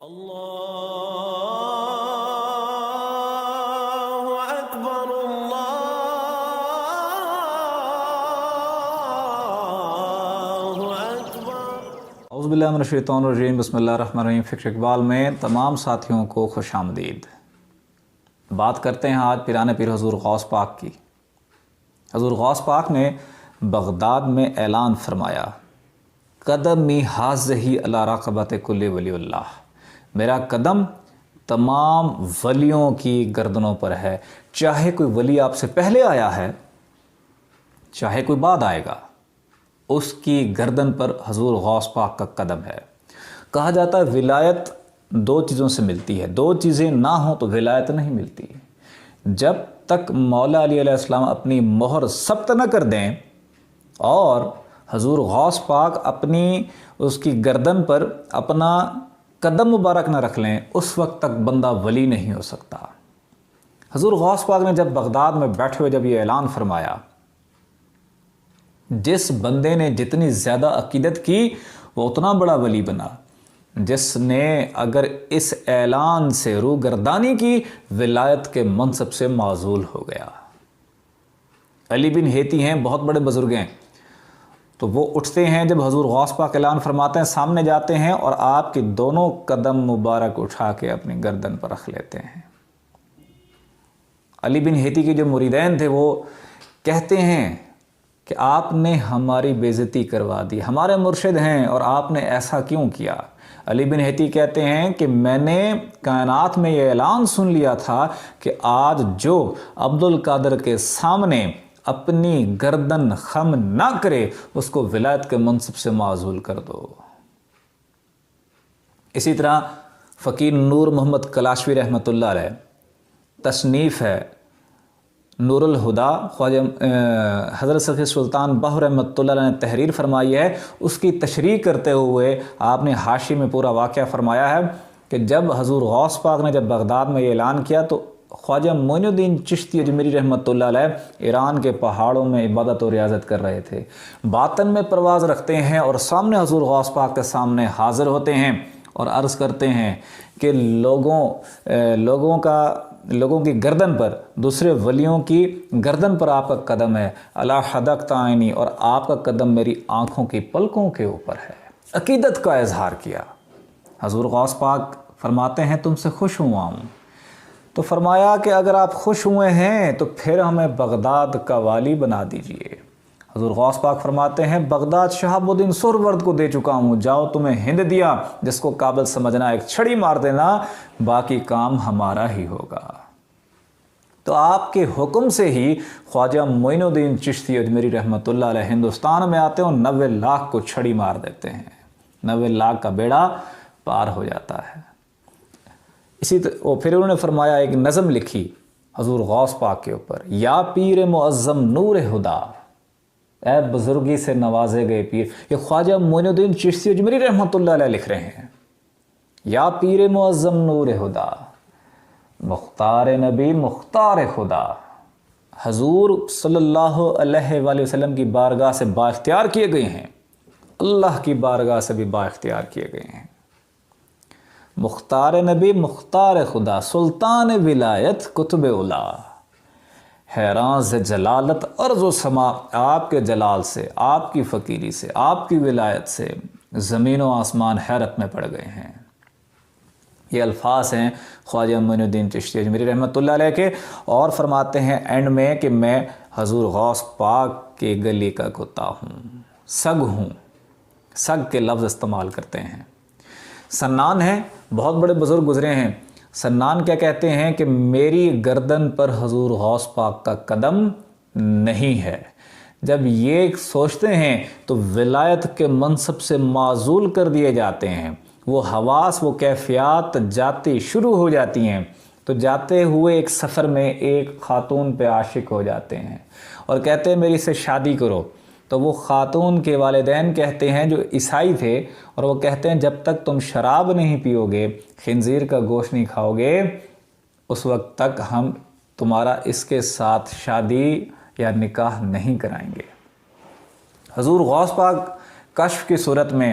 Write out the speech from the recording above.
اللہ اکبر اللہ اکبر۔ اعوذ باللہ من الشیطان الرجیم، بسم اللہ الرحمن الرحیم۔ فکر اقبال میں تمام ساتھیوں کو خوش آمدید۔ بات کرتے ہیں آج پیران پیر حضور غوث پاک کی۔ حضور غوث پاک نے بغداد میں اعلان فرمایا، قدمی حاضہی علی رقبۃ کل ولی اللہ، میرا قدم تمام ولیوں کی گردنوں پر ہے، چاہے کوئی ولی آپ سے پہلے آیا ہے چاہے کوئی بعد آئے گا، اس کی گردن پر حضور غوث پاک کا قدم ہے۔ کہا جاتا ہے ولایت دو چیزوں سے ملتی ہے، دو چیزیں نہ ہوں تو ولایت نہیں ملتی۔ جب تک مولا علی علیہ السلام اپنی مہر ثبت نہ کر دیں اور حضور غوث پاک اپنی اس کی گردن پر اپنا قدم مبارک نہ رکھ لیں، اس وقت تک بندہ ولی نہیں ہو سکتا۔ حضور غوث پاک نے جب بغداد میں بیٹھے ہوئے جب یہ اعلان فرمایا، جس بندے نے جتنی زیادہ عقیدت کی وہ اتنا بڑا ولی بنا، جس نے اگر اس اعلان سے روگردانی کی ولایت کے منصب سے معزول ہو گیا۔ علی بن ہیتی ہیں، بہت بڑے بزرگ ہیں، تو وہ اٹھتے ہیں جب حضور غوث پاک اعلان فرماتے ہیں، سامنے جاتے ہیں اور آپ کے دونوں قدم مبارک اٹھا کے اپنی گردن پر رکھ لیتے ہیں۔ علی بن ہیتی کے جو مریدین تھے وہ کہتے ہیں کہ آپ نے ہماری بے عزتی کروا دی، ہمارے مرشد ہیں اور آپ نے ایسا کیوں کیا؟ علی بن ہیتی کہتے ہیں کہ میں نے کائنات میں یہ اعلان سن لیا تھا کہ آج جو عبد القادر کے سامنے اپنی گردن خم نہ کرے اس کو ولایت کے منصب سے معزول کر دو۔ اسی طرح فقیر نور محمد کلاشوی رحمۃ اللہ علیہ تصنیف ہے نور الہدا، خواجہ حضرت سخی سلطان بہو رحمۃ اللہ علیہ نے تحریر فرمائی ہے، اس کی تشریح کرتے ہوئے آپ نے حاشی میں پورا واقعہ فرمایا ہے کہ جب حضور غوث پاک نے جب بغداد میں یہ اعلان کیا تو خواجہ معین الدین چشتی اجمیری رحمۃ اللہ علیہ ایران کے پہاڑوں میں عبادت و ریاضت کر رہے تھے، باطن میں پرواز رکھتے ہیں اور سامنے حضور غوث پاک کے سامنے حاضر ہوتے ہیں اور عرض کرتے ہیں کہ لوگوں کی گردن پر، دوسرے ولیوں کی گردن پر آپ کا قدم ہے، الا حدقت عینی، اور آپ کا قدم میری آنکھوں کی پلکوں کے اوپر ہے۔ عقیدت کا اظہار کیا۔ حضور غوث پاک فرماتے ہیں تم سے خوش ہوا ہوں، تو فرمایا کہ اگر آپ خوش ہوئے ہیں تو پھر ہمیں بغداد کا والی بنا دیجئے۔ حضور غوث پاک فرماتے ہیں بغداد شہاب الدین سہرورد کو دے چکا ہوں، جاؤ تمہیں ہند دیا، جس کو قابل سمجھنا ایک چھڑی مار دینا، باقی کام ہمارا ہی ہوگا۔ تو آپ کے حکم سے ہی خواجہ معین الدین چشتی اجمیری رحمۃ اللہ علیہ ہندوستان میں آتے ہیں اور 90 لاکھ کو چھڑی مار دیتے ہیں، 90 لاکھ کا بیڑا پار ہو جاتا ہے۔ پھر انہوں نے فرمایا، ایک نظم لکھی حضور غوث پاک کے اوپر، یا پیر معظم نور ہدا، اے بزرگی سے نوازے گئے پیر۔ یہ خواجہ معین الدین چشتی اجمیری رحمۃ اللہ علیہ لکھ رہے ہیں، یا پیر معظم نور ہدا، مختار نبی مختار خدا، حضور صلی اللہ علیہ وآلہ وسلم کی بارگاہ سے با اختیار کیے گئے ہیں، اللہ کی بارگاہ سے بھی با اختیار کیے گئے ہیں۔ مختار نبی مختار خدا، سلطان ولایت قطب اولا، حیران سے جلالت ارض و سما، آپ کے جلال سے، آپ کی فقیری سے، آپ کی ولایت سے زمین و آسمان حیرت میں پڑ گئے ہیں۔ یہ الفاظ ہیں خواجہ معین الدین چشتی اجمیری رحمۃ اللہ علیہ کے، اور فرماتے ہیں اینڈ میں کہ میں حضور غوث پاک کے گلی کا کتا ہوں، سگ ہوں، سگ کے لفظ استعمال کرتے ہیں۔ سنان ہیں، بہت بڑے بزرگ گزرے ہیں، سنان کیا کہتے ہیں کہ میری گردن پر حضور غوث پاک کا قدم نہیں ہے۔ جب یہ سوچتے ہیں تو ولایت کے منصب سے معزول کر دیے جاتے ہیں، وہ حواس، وہ کیفیات جاتی شروع ہو جاتی ہیں، تو جاتے ہوئے ایک سفر میں ایک خاتون پہ عاشق ہو جاتے ہیں اور کہتے ہیں میری سے شادی کرو، تو وہ خاتون کے والدین کہتے ہیں جو عیسائی تھے، اور وہ کہتے ہیں جب تک تم شراب نہیں پیو گے، خنزیر کا گوشت نہیں کھاؤ گے، اس وقت تک ہم تمہارا اس کے ساتھ شادی یا نکاح نہیں کرائیں گے۔ حضور غوث پاک کشف کی صورت میں